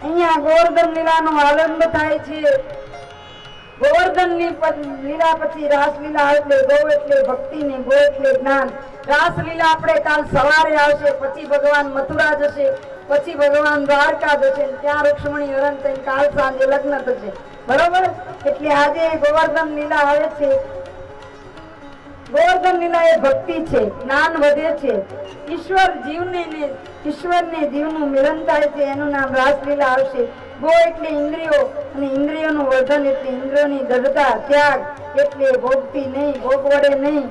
અહીંયા ગોવર્ધન લીલાનો આરંભ થાય છે। ગોવર્ધન ની લીલા પછી રાસલીલા એટલે ગૌ એટલે ભક્તિ ને ગો એટલે જ્ઞાન। રાસલીલા આપણે કાલ સવારે આવશે, પછી ભગવાન મથુરા જશે, પછી ભગવાન દ્વારકા જશે, ત્યાં રૂક્ષ્મણી હરણ થઈને કાલ સાંજે લગ્ન થશે, બરોબર। એટલે આજે ગોવર્ધન લીલા આવે છે। ગોવર્ધન લીલા એ ભક્તિ છે, જ્ઞાન વધે છે, ઈશ્વર ને જીવનું મિલન થાય છે, એનું નામ રાસલીલા આવશે। ગો એટલે ઇન્દ્રિયો અને ઇન્દ્રિયોનું વર્ધન એટલે ઇન્દ્રિયોની દૃઢતા, ત્યાગ એટલે ભોગથી નહીં, ભોગ વડે નહીં,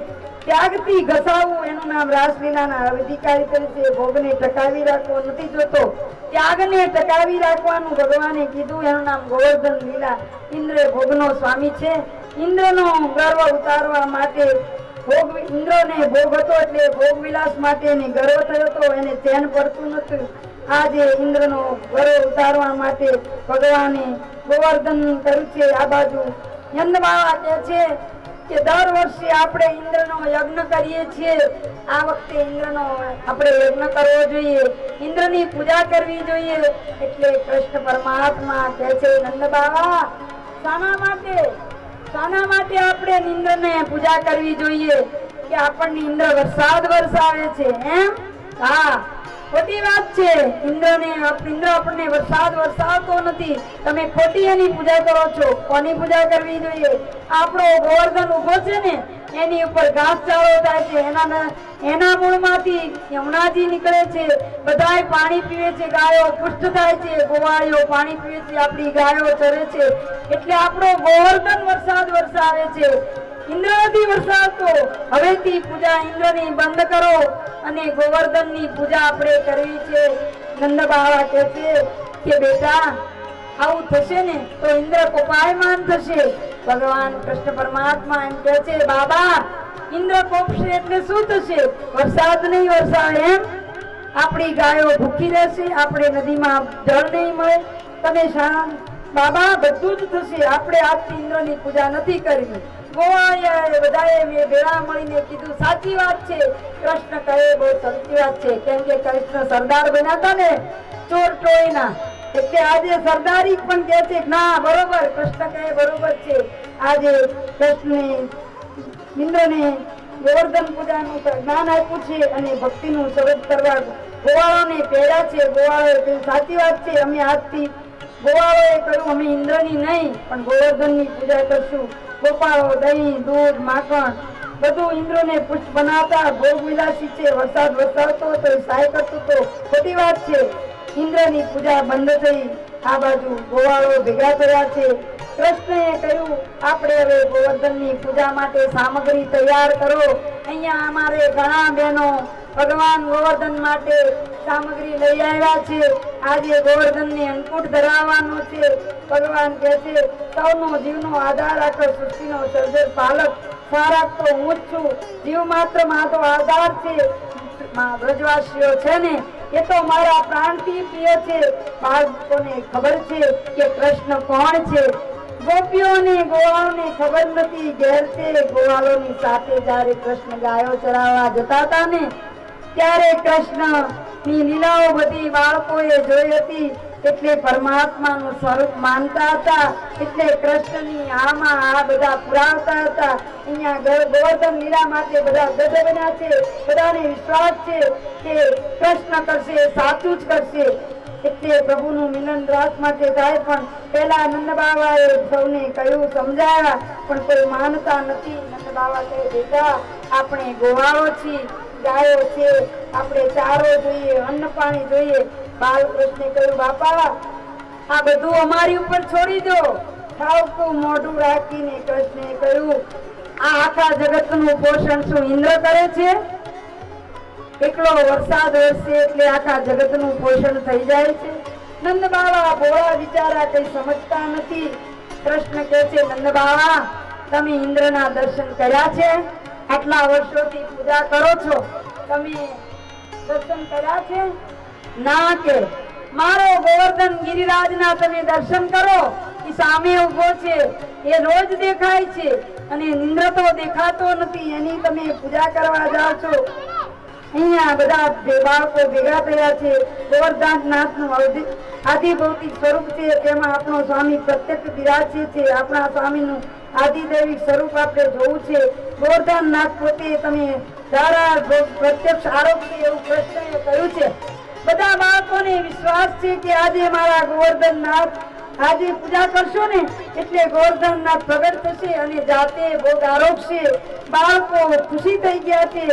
ત્યાગથી ઘસાવવું, એનું નામ રાસલીલાના અધિકારી તરીકે ભોગને ટકાવી રાખવો નથી જોતો, ત્યાગને ટકાવી રાખવાનું ભગવાને કીધું, એનું નામ ગોવર્ધન લીલા। ઇન્દ્ર ભોગનો સ્વામી છે। ઇન્દ્રનો ગર્વ ઉતારવા માટે ઇન્દ્રને ભોગ હતો એટલે ભોગ વિલાસ માટે ગર્વ થયો હતો, એને ચેન પડતું નતું। આજે ઇન્દ્રનો ગર્વ ઉતારવા માટે ભગવાને ગોવર્ધન કર્યું છે। આ બાજુ નંદબાવા કહે છે કે દર વર્ષે આપણે ઇન્દ્રનો યજ્ઞ કરીએ છીએ, આ વખતે ઇન્દ્રનો આપણે યજ્ઞ કરવો જોઈએ, ઇન્દ્રની પૂજા કરવી જોઈએ। એટલે કૃષ્ણ પરમાત્મા કહે છે નંદબાવા શાના માટે આપણે ઇન્દ્રને પૂજા કરવી જોઈએ કે આપણને ઇન્દ્ર વરસાદ વરસાવે છે એમ? હા, ખોટી વાત છે। ઇન્દ્ર આપણને વરસાદ વરસાવતો નથી, તમે ખોટી એની પૂજા કરો છો। કોની પૂજા કરવી જોઈએ? આપણો ગોવર્ધન ઉભો છે ને, એની ઉપર ઘાસચારો થાય છે, એના મૂળમાંથી યમુનાજી નીકળે છે, બધાય પાણી પીવે છે, ગાયો પુષ્ટ થાય છે, ગોવાળીઓ પાણી પીવે છે, આપણી ગાયો ચરે છે, એટલે આપણો ગોવર્ધન વરસાદ વરસાવે છે। ઇન્દ્ર નથી વરસાવતો। હવેથી પૂજા ઇન્દ્રની બંધ કરો અને ગોવર્ધનની પૂજા આપણે કરવી છે। નંદબાવા કહે છે કે બેટા આવું થશે ને તો ઇન્દ્ર કોપાયમાન થશે। ભગવાન કૃષ્ણ પરમાત્મા એમ કહે છે બાબા ઇન્દ્ર કોપશે એટલે શું થશે? વરસાદ નહીં વરસાવે એમ? આપણી ગાયો ભૂખી રહેશે, આપણે નદીમાં જળ નહીં મળે, તમે શાંત બાબા બધું જ થશે। આપણે આજથી ઇન્દ્રની પૂજા નથી કરવી। ગોવાળિયાએ બધાએ ભેળા મળીને કીધું સાચી વાત છે, કૃષ્ણ કહે બહુ સાચી વાત છે, કેમ કે કૃષ્ણ સરદાર બન્યા હતા ને ચોર ટોળીના, એટલે આજે સરદારી પણ કહે છે ના બરોબર, કૃષ્ણ કહે બરોબર છે। આજે કૃષ્ણને ઇન્દ્રને ગોવર્ધન પૂજાનું જ્ઞાન આપ્યું છે અને ભક્તિનું સ્વરૂપ કરવા ગોવાળોને પહેર્યા છે। ગોવાળોએ સાચી વાત છે, અમે આજથી ગોવાળોએ કહ્યું અમે ઇન્દ્રની નહીં પણ ગોવર્ધનની પૂજા કરશું। ગોપાળો દહીં દૂધ માખણ બધું ઇન્દ્રને પુષ્ટ બનાવતા, ભોગ વિલાસી છે, વરસાદ વરસાવતો હતો, સહાય કરતો હતો, ખોટી વાત છે। ઇન્દ્રની પૂજા બંધ થઈ। આ બાજુ ગોવાળો ભેગા થયા છે। કૃષ્ણએ કહ્યું આપણે હવે ગોવર્ધનની પૂજા માટે સામગ્રી તૈયાર કરો। અહીંયા અમારે ઘણા બહેનો ભગવાન ગોવર્ધન માટે સામગ્રી લઈ આવ્યા છે। આજે ગોવર્ધનને અંકુટ ધરાવવાનો છે। ભગવાન કહે છે સૌનો જીવનો આધાર રાખો, સૃષ્ટિનો સર્જક પાલક સારા તો હું જ છું, જીવ માત્ર માં તો આધાર છે। બ્રજવાસીઓ છે ને એ તો મારા પ્રાણથી પ્રિય છે। બાળકોને ખબર છે કે કૃષ્ણ કોણ છે, ગોપીઓને ગોવાળોને ખબર નથી। ઘેર છે ગોવાળોની સાથે જ્યારે કૃષ્ણ ગાયો ચરાવવા જતા હતા ને ત્યારે કૃષ્ણની લીલાઓ બધી બાળકોએ જોઈ હતી, એટલે પરમાત્માનું સ્વરૂપ માનતા હતા, એટલે કૃષ્ણની આમાં આ બધા પુરાવતા હતા। અહીંયા ગોવર્ધન લીલા માટે બધા ગજ બન્યા છે, બધાને વિશ્વાસ છે કે કૃષ્ણ કરશે, સાચું જ કરશે। એટલે પ્રભુનું મિલન રાસ માટે થાય, પણ પેલા નંદબાવાએ સૌને કહ્યું સમજાવ્યા પણ કોઈ માનતા નથી। નંદબાવા કહે બેટા આપણે ગોવાળો છીએ, ગાયો છે, આપણે ચારો જોઈએ, અન્ન પાણી જોઈએ। બાલકૃષ્ણે કહ્યું બાપા આ બધું અમારી ઉપર છોડી દો। ઠાવકું મોઢું રાખીને કૃષ્ણે કહ્યું આ આખા જગતનું પોષણ શું ઇન્દ્ર કરે છે? એકલો વરસાદ વરસે એટલે આખા જગતનું પોષણ થઈ જાય છે? નંદબાવા ભોળા બિચારા કઈ સમજતા નથી। કૃષ્ણ કહે છે નંદબાવા તમે ઇન્દ્રના દર્શન કર્યા છે? આટલા વર્ષોથી પૂજા કરો છો, તમે દર્શન કર્યા છે? ના કે મારો ગોવર્ધન ગિરિરાજના તમે દર્શન કરો, એ સામે ઉભો છે, એ રોજ દેખાય છે અને ઇન્દ્ર તો દેખાતો નથી, એની તમે પૂજા કરવા જાઓ છો। અહીંયા બધા બાળકો ભેગા થયા છે. ગોવર્ધનનાથનું આદિભૌતિક સ્વરૂપ છે, તેમાં આપણો સ્વામી પ્રત્યક્ષ બિરાજે છે. આપણા સ્વામીનું આદિદૈવિક સ્વરૂપ આપણે જોવું છે. ગોવર્ધનનાથ પોતે તમે ધારા પ્રત્યક્ષ આરોપ છે એવું કૃષ્ણએ કહ્યું છે. બધા બાળકોને વિશ્વાસ છે કે આજે મારા ગોવર્ધનનાથ આજે પૂજા કરશો ને એટલે ગોવર્ધનનાથ પ્રગટ થશે અને જાતે ભોગ આરોપશે. બાળકો ખુશી થઈ ગયા છે.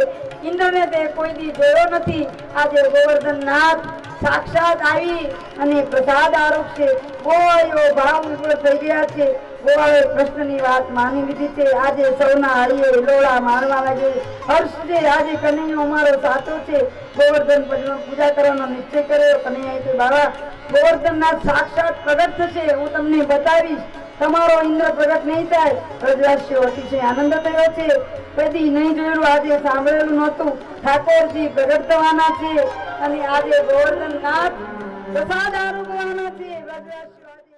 ઇન્દ્રને તે કોઈ દી જોયો નથી. આજે ગોવર્ધનનાથ સાક્ષાત આવી અને પ્રસાદ આરોપશે. ગોવાળીઓ ભાવ વિભોર થઈ ગયા છે. ગોવાળે કૃષ્ણની વાત માની લીધી છે. આજે સૌના હરિયે લોળા મારવા લાગે. હર્ષ છે. આજે કનૈયો અમારો સાચો છે. ગોવર્ધન પૂજા કરવાનો નિશ્ચય કર્યો. કનૈયા કે બાબા ગોવર્ધનનાથ સાક્ષાત પ્રગટ થશે, હું તમને બતાવીશ. તમારો ઇન્દ્ર પ્રગટ નહીં થાય. પ્રજવાસીઓ અતિશય આનંદ થયો છે. કદી નહીં જોયેલું, આજે સાંભળેલું નહોતું. ઠાકોરજી પ્રગટ થવાના છે અને આજે ગોવર્ધનનાથ પ્રસાદ આરોપવાના છે. પ્રજવાસીઓ આજે